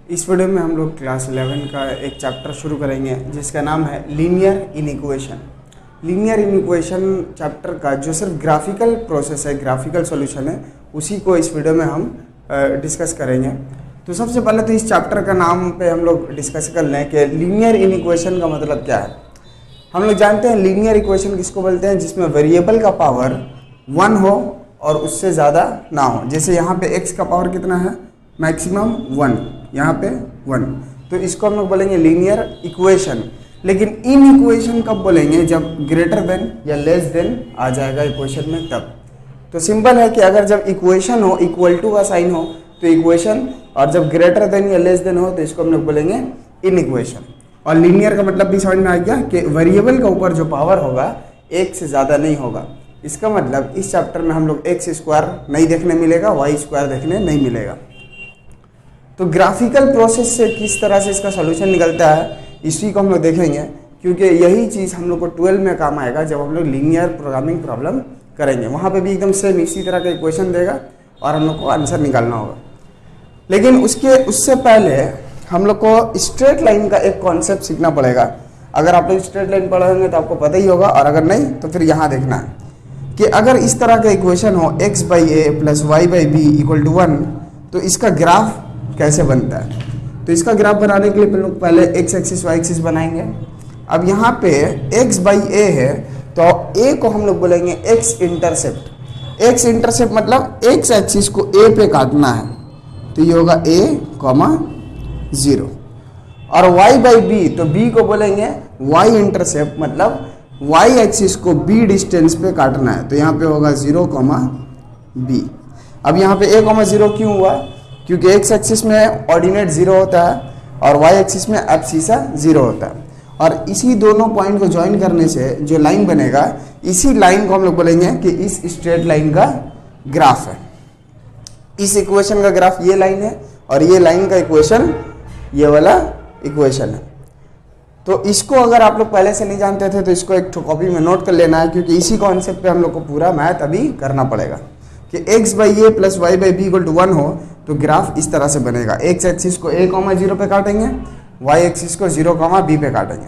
इस वीडियो में हम लोग क्लास 11 का एक चैप्टर शुरू करेंगे जिसका नाम है linear inequation. Linear inequation chapter का जो सिर्फ ग्राफिकल प्रोसेस है, ग्राफिकल सॉल्यूशन है, उसी को इस वीडियो में हम डिस्कस करेंगे। तो सबसे पहले तो इस चैप्टर का नाम पे हम लोग डिस्कस कर लें कि लीनियर इनइक्वेशन का मतलब क्या है। हम लोग जानते हैं लीनियर इक्वेशन किसको बोलते हैं, जिसमें वेरिएबल का पावर 1 हो और उससे ज़्यादा ना हो। जैसे यहाँ पे x का पावर कितना है, मैक्सिमम 1, यहाँ पे 1, तो इसको हम लोग बोलेंगे लीनियर इक्वेशन। लेकिन इन इक्वेशन कब बोलेंगे, जब ग्रेटर देन या लेस देन आ जाएगा इक्वेशन में तब। तो सिंपल है कि अगर जब इक्वेशन हो, इक्वल टू का साइन हो तो इक्वेशन, और जब ग्रेटर देन या लेस देन हो तो इसको हम लोग बोलेंगे इन इक्वेशन। और लीनियर का मतलब भी समझ में आ गया कि वेरिएबल के ऊपर जो पावर होगा एक से ज़्यादा नहीं होगा। इसका मतलब इस चैप्टर में हम लोग एक्स स्क्वायर नहीं देखने मिलेगा, वाई स्क्वायर देखने नहीं मिलेगा। तो ग्राफिकल प्रोसेस से किस तरह से इसका सॉल्यूशन निकलता है इसी को हम लोग देखेंगे, क्योंकि यही चीज़ हम लोग को 12 में काम आएगा जब हम लोग लीनियर प्रोग्रामिंग प्रॉब्लम करेंगे। वहाँ पे भी एकदम सेम इसी तरह का इक्वेशन देगा और हम लोग को आंसर निकालना होगा। लेकिन उससे पहले हम लोग को स्ट्रेट लाइन का एक कॉन्सेप्ट सीखना पड़ेगा। अगर आप लोग स्ट्रेट लाइन पढ़े होंगे तो आपको पता ही होगा, और अगर नहीं तो फिर यहाँ देखना है कि अगर इस तरह का इक्वेशन हो x/a plus y/b equal to 1, तो इसका ग्राफ कैसे बनता है। तो इसका ग्राफ बनाने के लिए पहले x एक्सिस y एक्सिस बनाएंगे। अब यहाँ पे x/a है तो a को हम लोग बोलेंगे x इंटरसेप्ट। x इंटरसेप्ट मतलब x एक्सिस को a पे काटना है, तो ये होगा a, 0। और y/b, तो b को बोलेंगे y इंटरसेप्ट मतलब y एक्सिस को b डिस्टेंस पे काटना है, तो यहाँ पे होगा 0, b। अब यहाँ पे a, 0 क्यों हुआ, क्योंकि x एक्सिस में ऑर्डिनेट 0 होता है और y एक्सिस में एब्सिसा 0 होता है। और इसी दोनों पॉइंट को ज्वाइन करने से जो लाइन बनेगा, इसी लाइन को हम लोग बोलेंगे कि इस स्ट्रेट लाइन का ग्राफ है। इस इक्वेशन का ग्राफ ये लाइन है और ये लाइन का इक्वेशन ये वाला इक्वेशन है। तो इसको अगर आप लोग पहले से नहीं जानते थे तो इसको एक कॉपी में नोट कर लेना है, क्योंकि इसी कॉन्सेप्ट पे हम लोग को पूरा मैथ अभी करना पड़ेगा कि x/a plus y/b equal to 1 हो तो ग्राफ इस तरह से बनेगा। x एक्सिस को a, 0 पे काटेंगे, y एक्सिस को 0, b पे काटेंगे।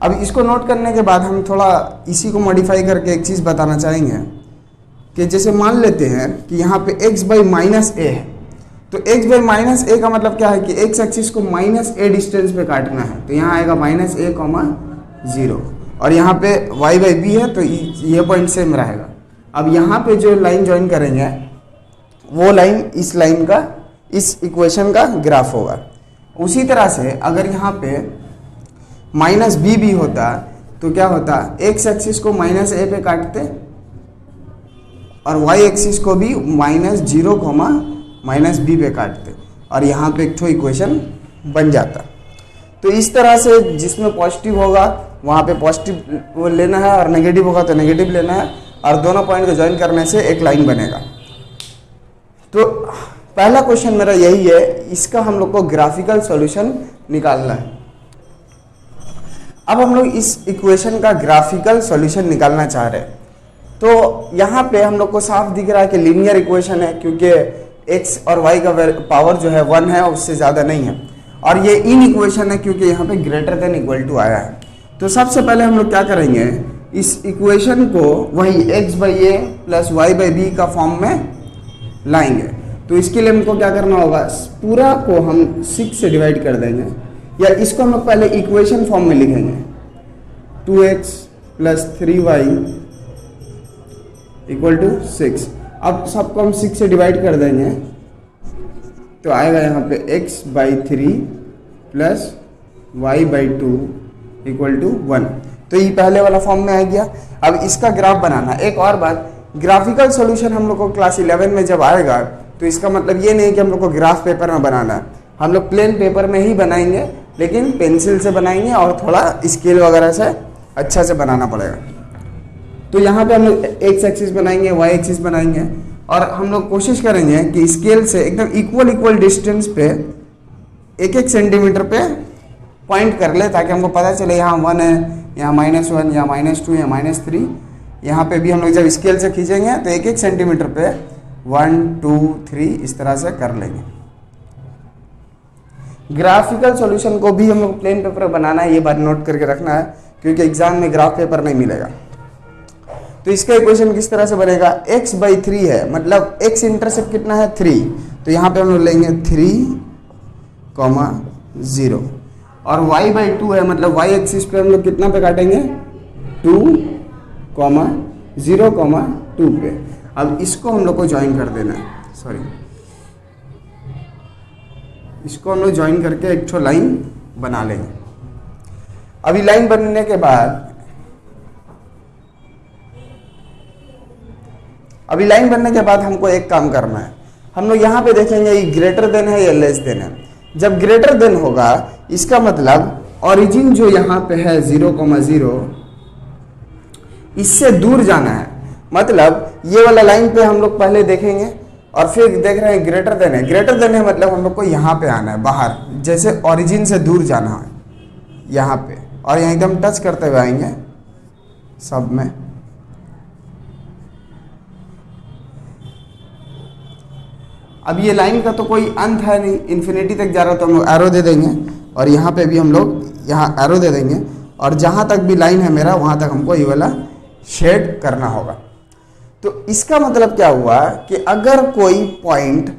अब इसको नोट करने के बाद हम थोड़ा इसी को मॉडिफाई करके एक चीज़ बताना चाहेंगे कि जैसे मान लेते हैं कि यहाँ पे x/-a है, तो x/-a का मतलब क्या है कि x एक्सिस को -a डिस्टेंस पे काटना है, तो यहाँ आएगा -a, 0। और यहाँ पे y/b है तो ये पॉइंट सेम रहेगा। अब यहाँ पे जो लाइन ज्वाइन करेंगे वो लाइन इस लाइन का, इस इक्वेशन का ग्राफ होगा। उसी तरह से अगर यहाँ पे -b भी होता तो क्या होता, x एक्सिस को -a पे काटते और y एक्सिस को भी -0, -b पे काटते, और यहाँ पे एक ठो इक्वेशन बन जाता। तो इस तरह से जिसमें पॉजिटिव होगा वहाँ पे पॉजिटिव लेना है और नेगेटिव होगा तो नेगेटिव लेना है, और दोनों पॉइंट को ज्वाइन करने से एक लाइन बनेगा। तो पहला क्वेश्चन मेरा यही है, इसका हम लोग को ग्राफिकल सॉल्यूशन निकालना है। अब हम लोग इस इक्वेशन का ग्राफिकल सॉल्यूशन निकालना चाह रहे हैं, तो यहाँ पे हम लोग को साफ दिख रहा है कि लीनियर इक्वेशन है, क्योंकि x और y का पावर जो है 1 है, उससे ज़्यादा नहीं है। और ये इन इक्वेशन है क्योंकि यहाँ पे ग्रेटर देन इक्वल टू आया है। तो सबसे पहले हम लोग क्या करेंगे, इस इक्वेशन को वही x/a प्लस y/b का फॉर्म में लाएंगे। तो इसके लिए हमको क्या करना होगा, पूरा को हम 6 से डिवाइड कर देंगे, या इसको हम लोग पहले इक्वेशन फॉर्म में लिखेंगे, 2x plus 3y equal to 6। अब सबको हम 6 से डिवाइड कर देंगे तो आएगा यहाँ पे x/3 plus y/2 equal to 1। तो ये पहले वाला फॉर्म में आ गया। अब इसका ग्राफ बनाना। एक और बात, ग्राफिकल सॉल्यूशन हम लोग को क्लास 11 में जब आएगा तो इसका मतलब ये नहीं कि हम लोग को ग्राफ पेपर में बनाना है, हम लोग प्लेन पेपर में ही बनाएंगे, लेकिन पेंसिल से बनाएंगे और थोड़ा स्केल वगैरह से अच्छा से बनाना पड़ेगा। तो यहाँ पे हम लोग x एक्सिस बनाएंगे, y एक्सिस बनाएंगे, और हम लोग कोशिश करेंगे कि स्केल से एकदम इक्वल डिस्टेंस पे 1-1 सेंटीमीटर पे पॉइंट कर ले, ताकि हमको पता चले यहाँ 1 है, यहाँ -1, यहाँ -2, यहाँ -3। यहाँ पे भी हम लोग जब स्केल से खींचेंगे तो 1-1 सेंटीमीटर पे 1, 2, 3 इस तरह से कर लेंगे। ग्राफिकल सॉल्यूशन को भी हम लोग प्लेन पेपर बनाना है, ये बात नोट करके रखना है क्योंकि एग्जाम में ग्राफ पेपर नहीं मिलेगा। तो इसका इक्वेशन किस तरह से बनेगा, x/3 है, मतलब x इंटरसेप्ट कितना है 3, तो यहाँ पे हम लोग लेंगे 3,0 और y/2 है, मतलब y एक्सिस पे हम लोग कितना पे काटेंगे 2,0,2 पे। अब इसको हम लोग को ज्वाइन कर देना है, सॉरी इसको हम लोग ज्वाइन करके एक ठो लाइन बना लेंगे। अभी लाइन बनने के बाद हमको एक काम करना है, हम लोग यहाँ पे देखेंगे ये ग्रेटर देन है या लेस देन है। जब ग्रेटर देन होगा इसका मतलब ओरिजिन जो यहाँ पे है 0,0 इससे दूर जाना है, मतलब ये वाला लाइन पे हम लोग पहले देखेंगे और फिर देख रहे हैं ग्रेटर देन है। ग्रेटर देन है मतलब हम लोग को यहाँ पे आना है बाहर, जैसे ओरिजिन से दूर जाना है यहाँ पे, और यहाँ एकदम टच करते हुए आएंगे सब में। अब ये लाइन का तो कोई अंत है नहीं, इन्फिनिटी तक जा रहा है, तो हम लोग एरो दे देंगे और यहाँ पे भी हम लोग यहाँ एरो दे देंगे, और जहाँ तक भी लाइन है मेरा वहाँ तक हमको ये वाला शेड करना होगा। तो इसका मतलब क्या हुआ कि अगर कोई पॉइंट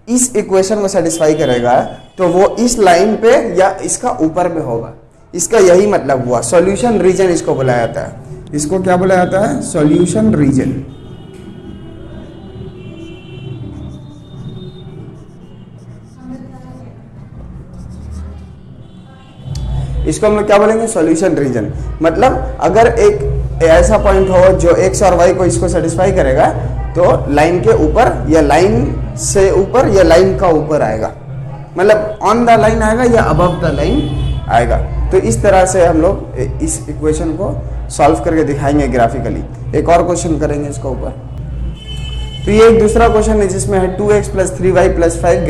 इस इक्वेशन को सेटिस्फाई करेगा तो वो इस लाइन पे या इसका ऊपर में होगा, इसका यही मतलब हुआ। सॉल्यूशन रीजन इसको बुलाया जाता है, इसको क्या बुलाया जाता है, सॉल्यूशन रीजन। इसको हम लोग क्या बोलेंगे, सॉल्यूशन रीजन। मतलब अगर एक ऐसा पॉइंट हो जो x और y को इसको सेटिस्फाई करेगा तो लाइन के ऊपर या लाइन से ऊपर या लाइन का ऊपर आएगा, मतलब ऑन द लाइन आएगा या अबव द लाइन आएगा। तो इस तरह से हम लोग इस इक्वेशन को सॉल्व करके दिखाएंगे ग्राफिकली। एक और क्वेश्चन करेंगे इसके ऊपर। तो ये एक दूसरा क्वेश्चन है जिसमें है 2x + 3y + 5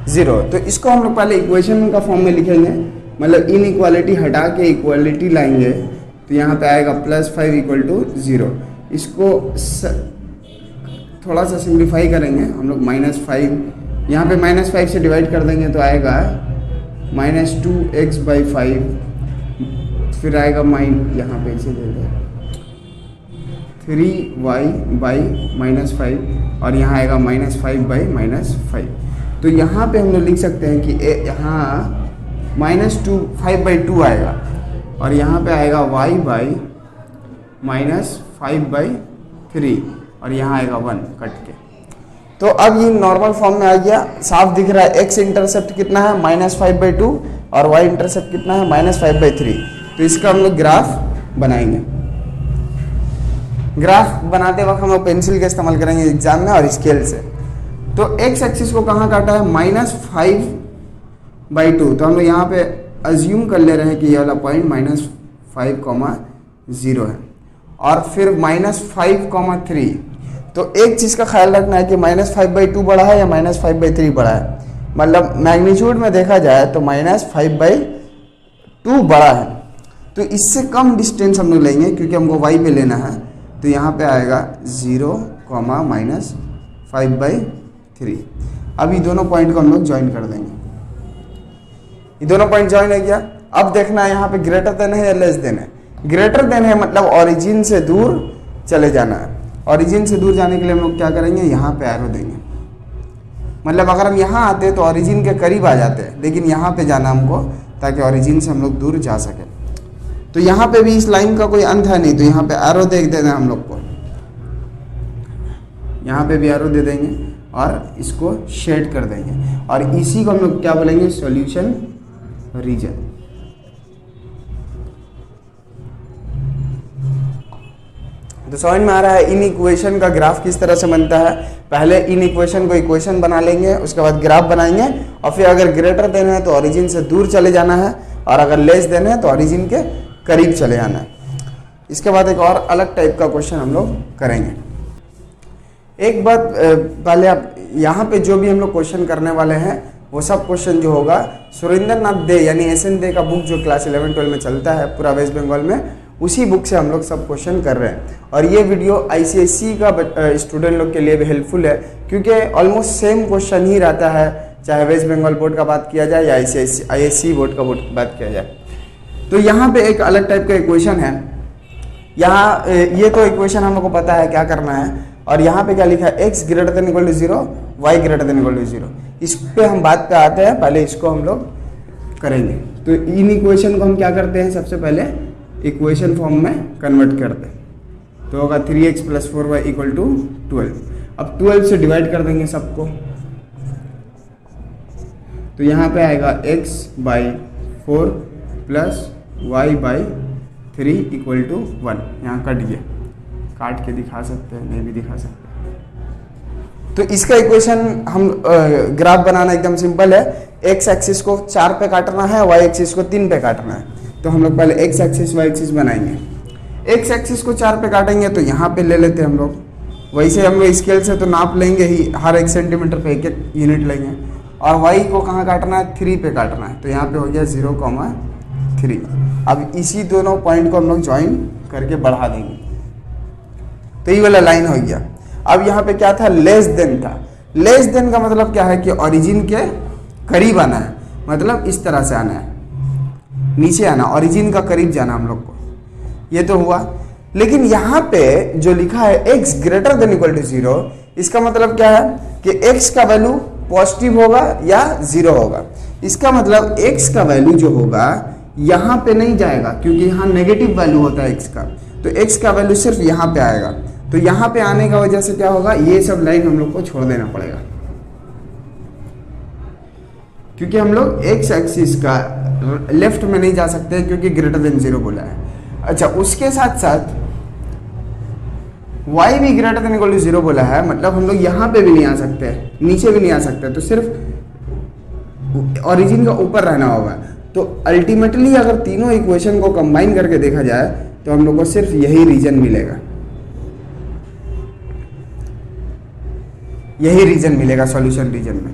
> 0। तो इसको हम लोग पहले इक्वेशन का फॉर्म में लिखेंगे, मतलब इनइक्वालिटी हटा के इक्वालिटी लाएंगे, तो यहाँ पे आएगा +5 = 0। इसको थोड़ा सा सिंप्लीफाई करेंगे हम लोग, -5 यहाँ पे -5 से डिवाइड कर देंगे तो आएगा -2x/5, फिर आएगा यहाँ पे इसे दे दें 3y/-5 और यहाँ आएगा -5/-5। तो यहाँ पे हम लोग लिख सकते हैं कि यहाँ -5/2 आएगा और यहाँ पे आएगा y/-5/3 और यहाँ आएगा 1 कट के। तो अब ये नॉर्मल फॉर्म में आ गया, साफ दिख रहा है। x इंटरसेप्ट कितना है -5/2 और y इंटरसेप्ट कितना है -5/3। तो इसका हम लोग ग्राफ बनाएंगे। ग्राफ बनाते वक्त हम लोग पेंसिल का इस्तेमाल करेंगे एग्जाम में और स्केल से। तो x एक्सिस को कहाँ काटा है, -5/2। तो हम लोग यहाँ पे अज्यूम कर ले रहे हैं कि ये वाला पॉइंट -5,0 है और फिर -5,3। तो एक चीज़ का ख्याल रखना है कि -5/2 बड़ा है या -5/3 बड़ा है। मतलब मैग्नीट्यूड में देखा जाए तो -5/2 बड़ा है, तो इससे कम डिस्टेंस हम लोग लेंगे क्योंकि हमको y पे लेना है। तो यहाँ पे आएगा 0, -5/3। अब ये दोनों पॉइंट को हम लोग ज्वाइन कर देंगे। ये दोनों पॉइंट ज्वाइन हो गया। अब देखना है यहाँ पे ग्रेटर देन है या लेस देन है। ग्रेटर देन है मतलब ओरिजिन से दूर चले जाना है। ओरिजिन से दूर जाने के लिए हम लोग क्या करेंगे, यहाँ पे एरो देंगे। मतलब अगर हम यहाँ आते तो ओरिजिन के करीब आ जाते हैं, लेकिन यहाँ पे जाना हमको ताकि ओरिजिन से हम लोग दूर जा सके। तो यहाँ पे भी इस लाइन का कोई अंत है नहीं, तो यहाँ पे एरो दे देना हम लोग को, यहाँ पे भी एरो दे देंगे और इसको शेड कर देंगे और इसी को हम लोग क्या बोलेंगे, सॉल्यूशन रीजन। तो समझ में आ रहा है इन इक्वेशन का ग्राफ किस तरह से बनता है। पहले इन इक्वेशन को इक्वेशन बना लेंगे, उसके बाद ग्राफ बनाएंगे और फिर अगर ग्रेटर देन है तो ओरिजिन से दूर चले जाना है और अगर लेस देन है तो ओरिजिन के करीब चले जाना है। इसके बाद एक और अलग टाइप का क्वेश्चन हम लोग करेंगे। एक बात पहले आप यहाँ पे जो भी हम लोग क्वेश्चन करने वाले हैं वो सब क्वेश्चन जो होगा सुरेंद्र नाथ दे यानी SN दे का बुक जो क्लास 11-12 में चलता है पूरा वेस्ट बंगाल में, उसी बुक से हम लोग सब क्वेश्चन कर रहे हैं। और ये वीडियो ICSE का स्टूडेंट लोग के लिए भी हेल्पफुल है क्योंकि ऑलमोस्ट सेम क्वेश्चन ही रहता है चाहे वेस्ट बंगाल बोर्ड का बात किया जाए या ISC बोर्ड का बात किया जाए। तो यहाँ पे एक अलग टाइप का इक्वेशन है। यहाँ ये तो इक्वेशन हम लोग को पता है क्या करना है, और यहाँ पे क्या लिखा है, x greater than equal to 0, y greater than equal to 0। इस पे हम बात पे आते हैं, पहले इसको हम लोग करेंगे। तो इन इक्वेशन को हम क्या करते हैं, सबसे पहले इक्वेशन फॉर्म में कन्वर्ट करते हैं। तो होगा 3x + 4y इक्वल टू 12। अब 12 से डिवाइड कर देंगे सबको, तो यहाँ पे आएगा x/4 + y/3 इक्वल टू 1। यहाँ कट गया, काट के दिखा सकते हैं, नहीं भी दिखा सकते। तो इसका इक्वेशन हम ग्राफ बनाना एकदम सिंपल है। x एक्सिस को 4 पे काटना है, y एक्सिस को 3 पे काटना है। तो हम लोग पहले x एक्सिस y एक्सिस बनाएंगे। x एक्सिस को 4 पे काटेंगे तो यहाँ पे ले लेते हैं हम लोग, वैसे हम लोग स्केल से तो नाप लेंगे ही, हर 1 सेंटीमीटर पे 1-1 यूनिट लेंगे। और y को कहाँ काटना है, 3 पे काटना है। तो यहाँ पे हो गया 0,3। अब इसी दोनों पॉइंट को हम लोग ज्वाइन करके बढ़ा देंगे, तो ये वाला लाइन हो गया। अब यहाँ पे क्या था, लेस देन था। लेस देन का मतलब क्या है कि ओरिजिन के करीब आना है, मतलब इस तरह से आना है, नीचे आना, ओरिजिन का करीब जाना हम लोग को। ये तो हुआ, लेकिन यहाँ पे जो लिखा है x greater than equal to 0, इसका मतलब क्या है कि x का वैल्यू पॉजिटिव होगा या 0 होगा। इसका मतलब x का वैल्यू जो होगा यहाँ पे नहीं जाएगा, क्योंकि यहाँ नेगेटिव वैल्यू होता है x का। तो x का वैल्यू सिर्फ यहाँ पे आएगा। तो यहाँ पे आने का वजह से क्या होगा, ये सब लाइन हम लोग को छोड़ देना पड़ेगा, क्योंकि हम लोग x एक्सिस का लेफ्ट में नहीं जा सकते क्योंकि ग्रेटर देन 0 बोला है। अच्छा, उसके साथ साथ y भी ग्रेटर देन इक्वल टू 0 बोला है, मतलब हम लोग यहाँ पे भी नहीं आ सकते, नीचे भी नहीं आ सकते, तो सिर्फ ओरिजिन का ऊपर रहना होगा। तो अल्टीमेटली अगर तीनों इक्वेशन को कंबाइन करके देखा जाए तो हम लोग को सिर्फ यही रीजन मिलेगा, यही रीजन मिलेगा सॉल्यूशन रीजन में,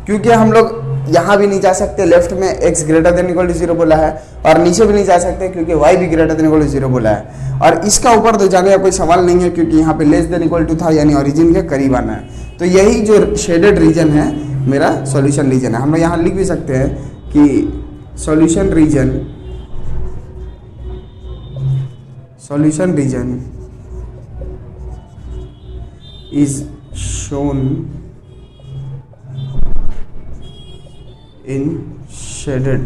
क्योंकि हम लोग यहाँ भी नहीं जा सकते, लेफ्ट में x greater than equal to 0 बोला है, और नीचे भी नहीं जा सकते क्योंकि y भी ग्रेटर देन इक्वल टू 0 बोला है। और इसका ऊपर तो जाने का कोई सवाल नहीं है, क्योंकि यहाँ पे लेस देन इक्वल टू था, यानी ओरिजिन के करीब आना है। तो यही जो शेडेड रीजन है मेरा सॉल्यूशन रीजन है। हम लोग यहाँ लिख भी सकते हैं कि solution region is shown in shaded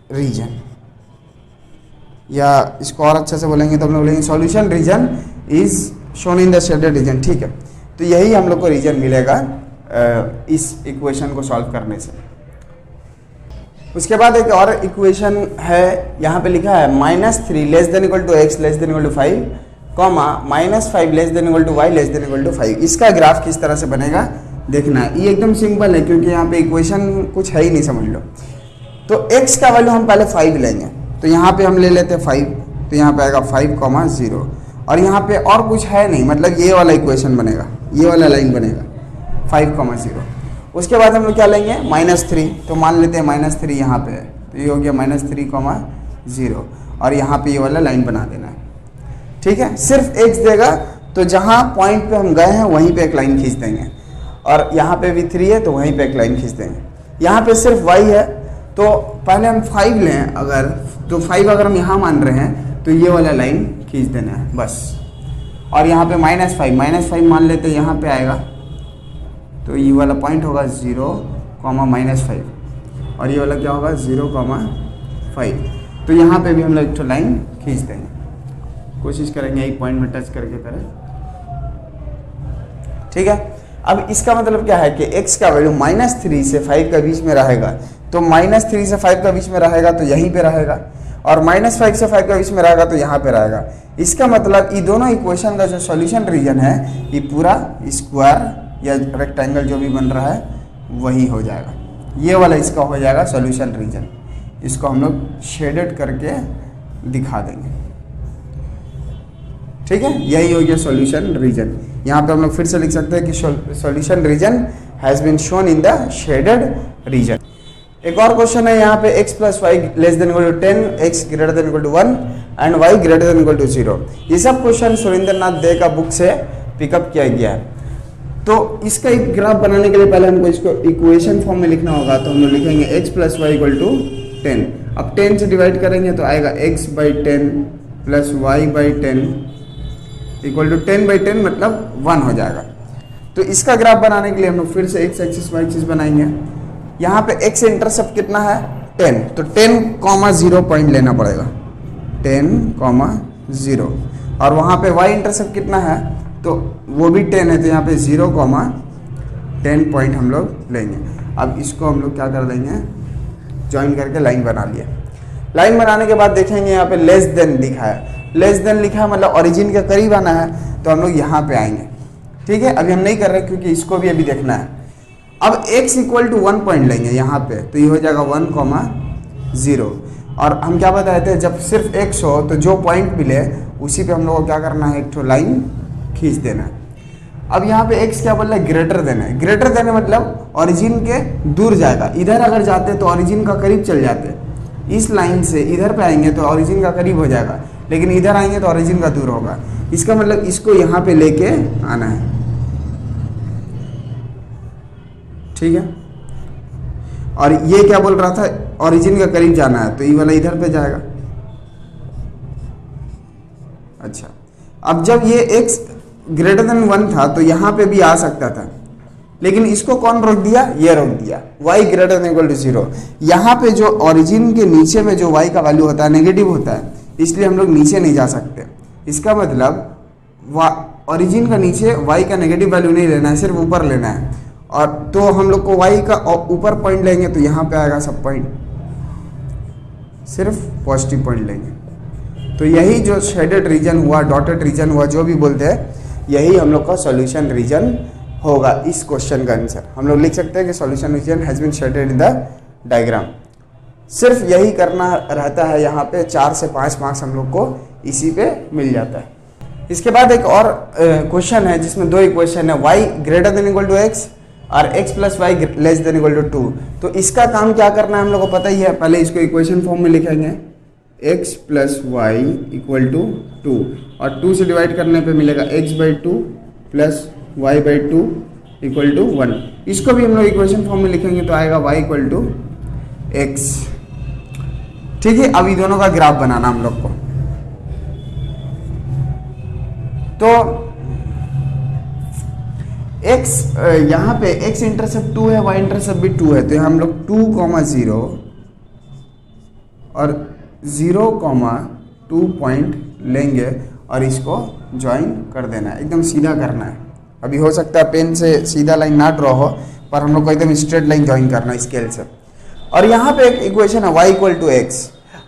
region, या इसको और अच्छे से बोलेंगे तो हम लोग बोलेंगे solution region is shown in the shaded region. ठीक है, तो यही हम लोग को रीजन मिलेगा इस इक्वेशन को सॉल्व करने से। उसके बाद एक और इक्वेशन है, यहाँ पे लिखा है -3 less than equal to x less than equal to 5, -5 less than equal to y less than equal to 5। इसका ग्राफ किस तरह से बनेगा देखना है। ये एकदम सिंपल है, क्योंकि यहाँ पे इक्वेशन कुछ है ही नहीं, समझ लो। तो x का वैल्यू हम पहले 5 लेंगे, तो यहाँ पे हम ले लेते हैं 5, तो यहाँ पे आएगा 5,0, और यहाँ पे और कुछ है नहीं, मतलब ये वाला इक्वेशन बनेगा, ये वाला लाइन बनेगा 5,0। उसके बाद हम लोग क्या लेंगे, -3, तो मान लेते हैं -3 यहाँ पे है, तो ये हो गया -3,0, और यहाँ पे ये वाला लाइन बना देना है। ठीक है, सिर्फ x देगा तो जहाँ पॉइंट पे हम गए हैं वहीं पे एक लाइन खींच देंगे, और यहाँ पे भी 3 है तो वहीं पे एक लाइन खींच देंगे। यहाँ पे सिर्फ y है, तो पहले हम 5 लें अगर, तो 5 अगर हम यहाँ मान रहे हैं तो ये वाला लाइन खींच देना है बस। और यहाँ पे -5 मान लेते हैं, यहाँ पे आएगा तो ये वाला पॉइंट होगा 0, -5, और ये वाला क्या होगा 0,5। तो यहाँ पे भी हम लोग एक तो लाइन खींच देंगे, कोशिश करेंगे एक पॉइंट में टच करके करें। ठीक है, अब इसका मतलब क्या है कि x का वैल्यू -3 से 5 के बीच में रहेगा, तो -3 से 5 के बीच में रहेगा तो यहीं पे रहेगा, और -5 से 5 के बीच में रहेगा तो यहाँ पे रहेगा। इसका मतलब ये दोनों इक्वेशन का जो सॉल्यूशन रीजन है, ये पूरा स्क्वायर या रेक्टेंगल जो भी बन रहा है वही हो जाएगा। ये वाला इसका हो जाएगा सॉल्यूशन रीजन। इसको हम लोग शेडेड करके दिखा देंगे। ठीक है, यही हो गया सॉल्यूशन रीजन। यहाँ पे हम लोग फिर से लिख सकते हैं कि solution region has been shown in the shaded region. एक और क्वेश्चन है यहाँ पे x + y less than equal to 10, x greater than equal to 1 and y greater than equal to 0। ये सब क्वेश्चन सुरेंद्र नाथ दे का बुक से पिकअप किया गया है। तो इसका एक ग्राफ बनाने के लिए पहले हमको इसको इक्वेशन फॉर्म में लिखना होगा। तो हम लोग लिखेंगे x plus y equal to 10। अब 10 से डिवाइड करेंगे तो आएगा x by 10 plus y by 10 equal to 10 by 10 मतलब 1 हो जाएगा। तो इसका ग्राफ बनाने के लिए हम लोग फिर से x एक्सिस वाई एक्सिस बनाएंगे। यहाँ पे x इंटरसेप्ट कितना है 10, तो 10,0 पॉइंट लेना पड़ेगा, 10,0। और वहाँ पे y इंटरसेप्ट कितना है तो वो भी 10 है, तो यहाँ पे 0,10 पॉइंट हम लोग लेंगे। अब इसको हम लोग क्या कर देंगे, ज्वाइन करके लाइन बना लिया। लाइन बनाने के बाद देखेंगे यहाँ पे लेस देन लिखा है, लेस देन लिखा है मतलब ओरिजिन के करीब आना है, तो हम लोग यहाँ पे आएंगे। ठीक है, अभी हम नहीं कर रहे क्योंकि इसको भी अभी देखना है। अब x इक्वल टू 1 पॉइंट लेंगे यहाँ पे, तो ये हो जाएगा 1,0। और हम क्या बताए थे, जब सिर्फ x हो तो जो पॉइंट मिले उसी पे हम लोग को क्या करना है, एक तो लाइन खींच देना है। अब यहाँ पे x क्या बोल रहा है, ग्रेटर देन है। ग्रेटर देन मतलब ओरिजिन के दूर जाएगा। इधर अगर जाते तो ओरिजिन का करीब चल जाते, इस लाइन से इधर पे आएंगे तो ओरिजिन का करीब हो जाएगा, लेकिन इधर आएंगे तो ओरिजिन का दूर होगा। इसका मतलब इसको यहाँ पे लेके आना है। ठीक है, और ये क्या बोल रहा था, ओरिजिन का करीब जाना है, तो ये वाला इधर पे जाएगा। अच्छा, अब जब ये x ग्रेटर देन 1 था तो यहाँ पे भी आ सकता था, लेकिन इसको कौन रोक दिया, ये रोक दिया, y greater than equal to 0। यहाँ पे जो ओरिजिन के नीचे में जो y का वैल्यू होता है नेगेटिव होता है, इसलिए हम लोग नीचे नहीं जा सकते। इसका मतलब ओरिजिन का नीचे y का नेगेटिव वैल्यू नहीं लेना है, सिर्फ ऊपर लेना है। और तो हम लोग को y का ऊपर पॉइंट लेंगे तो यहाँ पे आएगा सब पॉइंट, सिर्फ पॉजिटिव पॉइंट लेंगे। तो यही जो शेडेड रीजन हुआ, डॉटेड रीजन हुआ, जो भी बोलते हैं, यही हम लोग का सॉल्यूशन रीजन होगा। इस क्वेश्चन का आंसर हम लोग लिख सकते हैं कि solution region has been shaded in the diagram. सिर्फ यही करना रहता है, यहाँ पे 4 से 5 मार्क्स हम लोग को इसी पे मिल जाता है। इसके बाद एक और क्वेश्चन है जिसमें 2 इक्वेशन है, y greater than equal to x और x plus y less than equal to 2। तो इसका काम क्या करना है हम लोग को पता ही है। पहले इसको इक्वेशन फॉर्म में लिखेंगे, x plus y equal to 2, और 2 से डिवाइड करने पे मिलेगा x by 2 plus y by 2 equal to 1। इसको भी हम लोग इक्वेशन फॉर्म में लिखेंगे तो आएगा y इक्वल टू x। ठीक है, अब ये दोनों का ग्राफ बनाना हम लोग को। तो x यहाँ पे x इंटरसेप्ट 2 है, y इंटरसेप्ट भी 2 है, तो हम लोग 2,0 और 0,2 पॉइंट लेंगे और इसको ज्वाइन कर देना है, एकदम सीधा करना है। अभी हो सकता है पेन से सीधा लाइन ना ड्रॉ हो, पर हम लोग को एकदम स्ट्रेट लाइन ज्वाइन करना है स्केल से। और यहाँ पे एक इक्वेशन है y इक्वल टू x।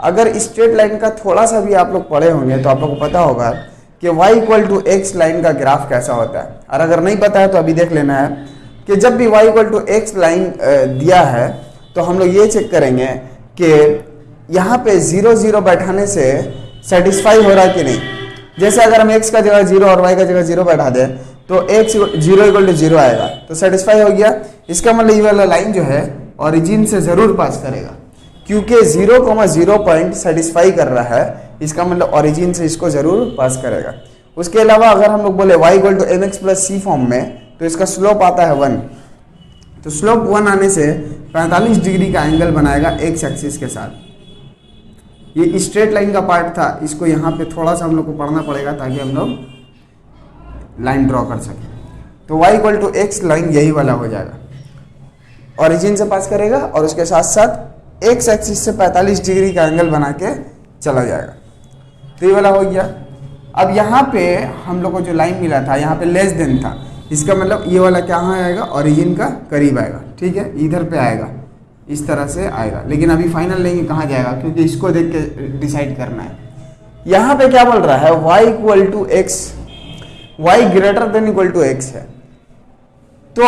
अगर स्ट्रेट लाइन का थोड़ा सा भी आप लोग पढ़े होंगे तो आप लोग को पता होगा कि y equal to x line का ग्राफ कैसा होता है। और अगर नहीं पता है तो अभी देख लेना है कि जब भी y equal to x line दिया है तो हम लोग ये चेक करेंगे कि यहाँ पे 0 0 बैठाने से सेटिस्फाई हो रहा है कि नहीं। जैसे अगर हम x का जगह 0 और y का जगह 0 बैठा दें तो x 0 इक्वल टू 0 आएगा, तो सेटिस्फाई हो गया। इसका मतलब ये वाला लाइन जो है ओरिजिन से जरूर पास करेगा, क्योंकि 0,0 पॉइंट सेटिस्फाई कर रहा है, इसका मतलब ओरिजिन से इसको जरूर पास करेगा। उसके अलावा अगर हम लोग बोले y equal to mx plus c form में, तो इसका स्लोप आता है 1। तो स्लोप 1 आने से 45 डिग्री का एंगल बनाएगा x एक्सिस के साथ। ये स्ट्रेट लाइन का पार्ट था, इसको यहाँ पे थोड़ा सा हम लोग को पढ़ना पड़ेगा ताकि हम लोग लाइन ड्रॉ कर सकें। तो y equal to x line यही वाला हो जाएगा, ओरिजिन से पास करेगा और उसके साथ साथ x एक्सिस से 45 डिग्री का एंगल बना के चला जाएगा। तो ये वाला हो गया। अब यहाँ पे हम लोग को जो लाइन मिला था यहाँ पे लेस देन था, इसका मतलब ये वाला कहाँ आएगा, ओरिजिन का करीब आएगा। ठीक है, इधर पे आएगा, इस तरह से आएगा, लेकिन अभी फाइनल लेंगे कहाँ जाएगा, क्योंकि इसको देख के डिसाइड करना है। यहाँ पे क्या बोल रहा है, y equal to x, y greater than equal to x है। तो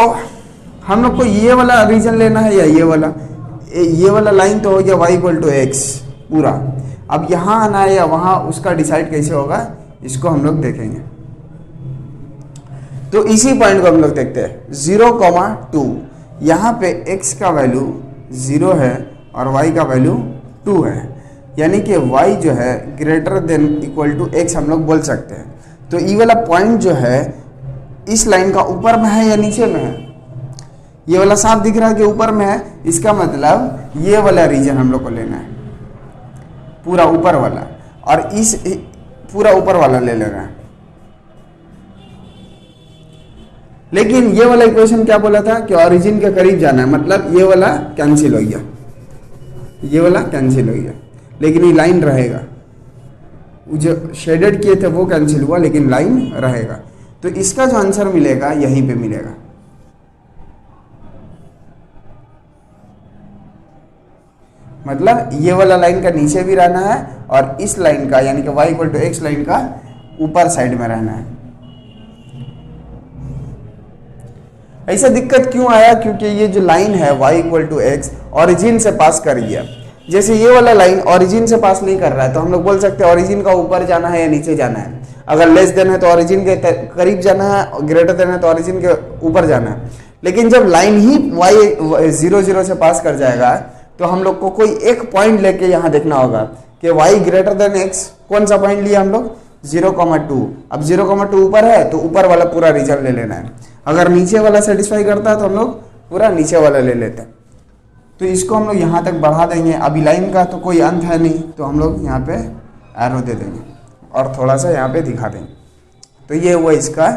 हम लोग को ये वाला रीजन लेना है या ये वाला लाइन तो हो गया y इक्वल टू x पूरा। अब यहाँ आना है या वहाँ, उसका डिसाइड कैसे होगा इसको हम लोग देखेंगे। तो इसी पॉइंट को हम लोग देखते हैं, 0,2। यहाँ पे x का वैल्यू 0 है और y का वैल्यू 2 है, यानी कि y जो है greater than equal to x हम लोग बोल सकते हैं। तो ये वाला पॉइंट जो है इस लाइन का ऊपर में है या नीचे में है? ये वाला साफ दिख रहा है कि ऊपर में है, इसका मतलब ये वाला रीजन हम लोग को लेना है, पूरा ऊपर वाला, और इस पूरा ऊपर वाला ले लेना है। लेकिन ये वाला इक्वेशन क्या बोला था कि ओरिजिन के करीब जाना है, मतलब ये वाला कैंसिल हो गया, ये वाला कैंसिल हो गया, लेकिन ये लाइन रहेगा। जो शेडेड किए थे वो कैंसिल हुआ, लेकिन लाइन रहेगा। तो इसका जो आंसर मिलेगा यहीं पे मिलेगा। मतलब ये वाला लाइन का नीचे भी रहना है और इस लाइन का यानी कि y equal to x line का ऊपर साइड में रहना है। ऐसा दिक्कत क्यों आया? क्योंकि ये जो लाइन है y equal to x origin से पास कर गया। जैसे ये वाला लाइन ऑरिजिन से पास नहीं कर रहा है तो हम लोग बोल सकते हैं ऑरिजिन का ऊपर जाना है या नीचे जाना है। अगर लेस देन है तो ऑरिजिन के करीब जाना है, ग्रेटर देन है तो ऑरिजिन के ऊपर जाना है। लेकिन जब लाइन ही y 0 0 से पास कर जाएगा तो हम लोग को कोई एक पॉइंट लेके यहाँ देखना होगा कि y ग्रेटर देन x, कौन सा पॉइंट लिया हम लोग? 0,2। अब 0,2 ऊपर है तो ऊपर वाला पूरा रीजन ले लेना है। अगर नीचे वाला सेटिस्फाई करता है तो हम लोग पूरा नीचे वाला ले लेते हैं। तो इसको हम लोग यहाँ तक बढ़ा देंगे। अभी लाइन का तो कोई अंत है नहीं तो हम लोग यहाँ पे एरो दे देंगे और थोड़ा सा यहाँ पे दिखा देंगे। तो ये हुआ इसका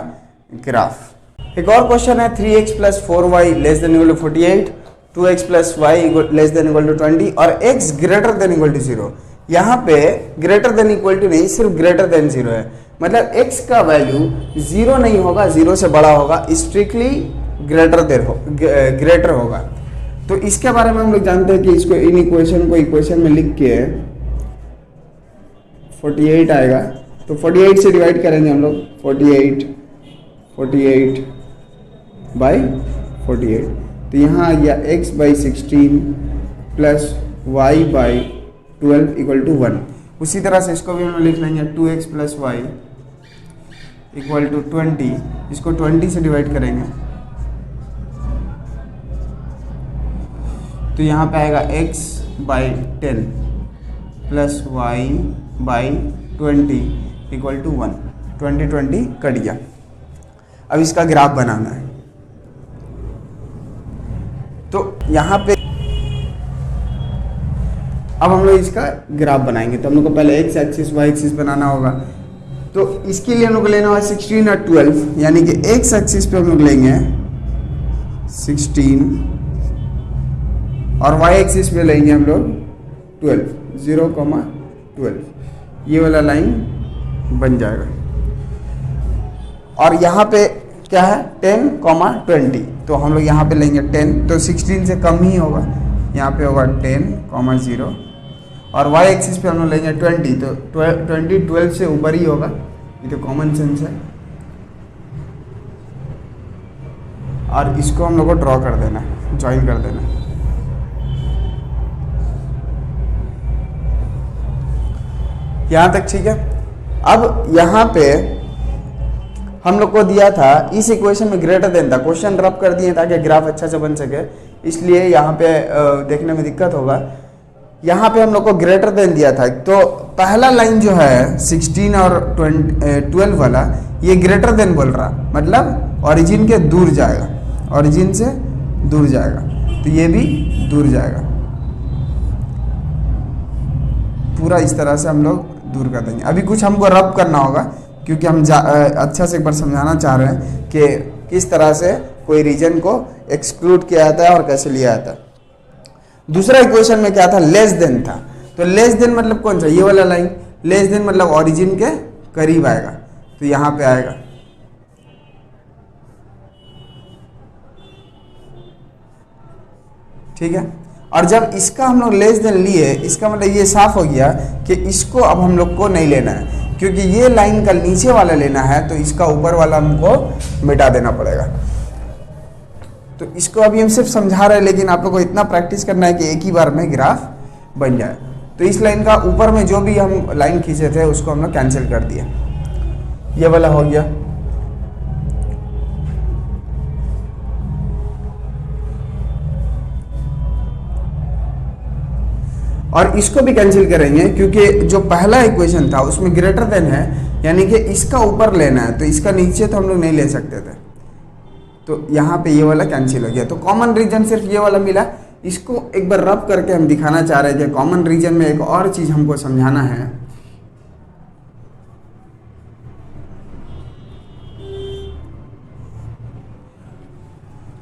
ग्राफ। एक और क्वेश्चन है 3x plus 4y less than equal to 48, 2x plus y less than equal to 20 और x greater than equal to 0। यहाँ पे ग्रेटर देन इक्वल टू नहीं, सिर्फ ग्रेटर देन 0 है। मतलब x का वैल्यू 0 नहीं होगा, 0 से बड़ा होगा, स्ट्रिक्टली ग्रेटर होगा। तो इसके बारे में हम लोग जानते हैं कि इसको इन इक्वेशन को इक्वेशन में लिख के 48 आएगा। तो 48 से डिवाइड करेंगे हम लोग, 48 बाई 48। तो यहाँ आ गया x by 16 plus y by 12 equal to 1। उसी तरह से इसको भी हम लिख लेंगे 2x plus y equal to 20। इसको 20 से डिवाइड करेंगे तो यहाँ पे आएगा x by 10 plus y by 20 equal to 1। 20 cut गया। अब इसका ग्राफ बनाना है। तो यहाँ पे अब हम लोग इसका ग्राफ बनाएंगे। तो हम लोग को पहले x एक्सिस y एक्सिस बनाना होगा। तो इसके लिए हम लोग को लेना होगा 16 और 12, यानी कि x एक्सिस पे हम लोग लेंगे 16 और y एक्सिस पे लेंगे हम लोग 12, 0,12। ये वाला लाइन बन जाएगा। और यहाँ पे क्या है 10,20, तो हम लोग यहाँ पे लेंगे 10, तो 16 से कम ही होगा, यहाँ पे होगा 10,0 और y एक्सिस पे हम लोग लेंगे 20, तो 20 12 से ऊपर ही होगा। ये तो कॉमन सेंस है। और इसको हम लोग को ड्रॉ कर देना है, ज्वाइन कर देना है। यहाँ तक ठीक है। अब यहाँ पे हम लोग को दिया था इस इक्वेशन में ग्रेटर देन था, क्वेश्चन ड्रॉप कर दिए ताकि ग्राफ अच्छा से बन सके, इसलिए यहाँ पे देखने में दिक्कत होगा। यहाँ पे हम लोग को ग्रेटर देन दिया था, तो पहला लाइन जो है 16 और 12 वाला, ये ग्रेटर देन बोल रहा, मतलब ओरिजिन के दूर जाएगा, ओरिजिन से दूर जाएगा, तो ये भी दूर जाएगा। पूरा इस तरह से हम लोग दूर कर देंगे। अभी कुछ हमको रब करना होगा क्योंकि हम अच्छा से एक बार समझाना चाह रहे हैं कि किस तरह से कोई रीजन को एक्सक्लूड किया जाता है और कैसे लिया जाता है। दूसरा इक्वेशन में क्या था, लेस देन था। तो लेस देन मतलब कौन सा, ये वाला लाइन, लेस देन मतलब ओरिजिन के करीब आएगा, तो यहाँ पे आएगा। ठीक है। और जब इसका हम लोग लेस देन लिए, इसका मतलब ये साफ हो गया कि इसको अब हम लोग को नहीं लेना है, क्योंकि ये लाइन का नीचे वाला लेना है, तो इसका ऊपर वाला हमको मिटा देना पड़ेगा। तो इसको अभी हम सिर्फ समझा रहे हैं, लेकिन आप लोग को इतना प्रैक्टिस करना है कि एक ही बार में ग्राफ बन जाए। तो इस लाइन का ऊपर में जो भी हम लाइन खींचे थे उसको हम लोग कैंसिल कर दिया, ये वाला हो गया। और इसको भी कैंसिल करेंगे क्योंकि जो पहला इक्वेशन था उसमें ग्रेटर देन है, यानी कि इसका ऊपर लेना है, तो इसका नीचे तो हम लोग नहीं ले सकते थे। तो यहाँ पे ये वाला कैंसिल हो गया। तो कॉमन रीजन सिर्फ ये वाला मिला। इसको एक बार रब करके हम दिखाना चाह रहे थे। कॉमन रीजन में एक और चीज़ हमको समझाना है।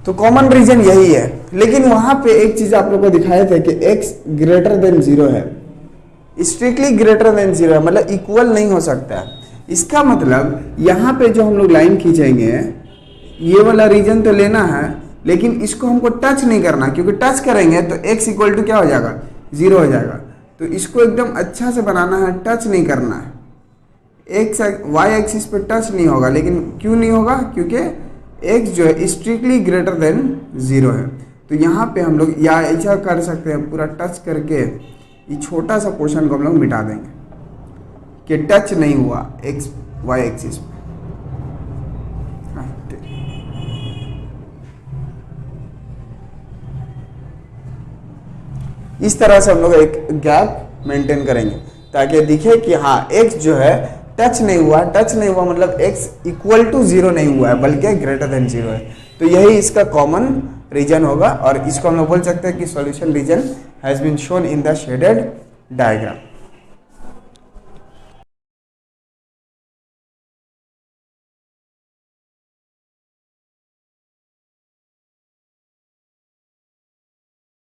तो कॉमन रीजन यही है, लेकिन वहां पे एक चीज आप लोग को दिखाए थे कि x ग्रेटर देन 0 है, स्ट्रिक्टली ग्रेटर देन 0 है, मतलब इक्वल नहीं हो सकता है। इसका मतलब यहाँ पे जो हम लोग लाइन खींचेंगे, ये वाला रीजन तो लेना है, लेकिन इसको हमको टच नहीं करना, क्योंकि टच करेंगे तो x इक्वल टू क्या हो जाएगा, 0 हो जाएगा। तो इसको एकदम अच्छा से बनाना है, टच नहीं करना है। x y एक्सिस पे टच नहीं होगा, लेकिन क्यों नहीं होगा, क्योंकि x जो है स्ट्रिक्टली ग्रेटर देन 0 है। तो यहाँ पे हम लोग या ऐसा कर सकते हैं, पूरा टच करके ये छोटा सा पोर्शन को हम लोग मिटा देंगे कि टच नहीं हुआ x y एक्सिस पे। इस तरह से हम लोग एक गैप मेंटेन करेंगे ताकि दिखे कि हाँ x जो है टच नहीं हुआ। टच नहीं हुआ मतलब x इक्वल टू 0 नहीं हुआ है, बल्कि ग्रेटर देन 0 है। तो यही इसका कॉमन रीजन होगा, और इसको हम लोग बोल सकते हैं कि solution region has been shown in the shaded diagram.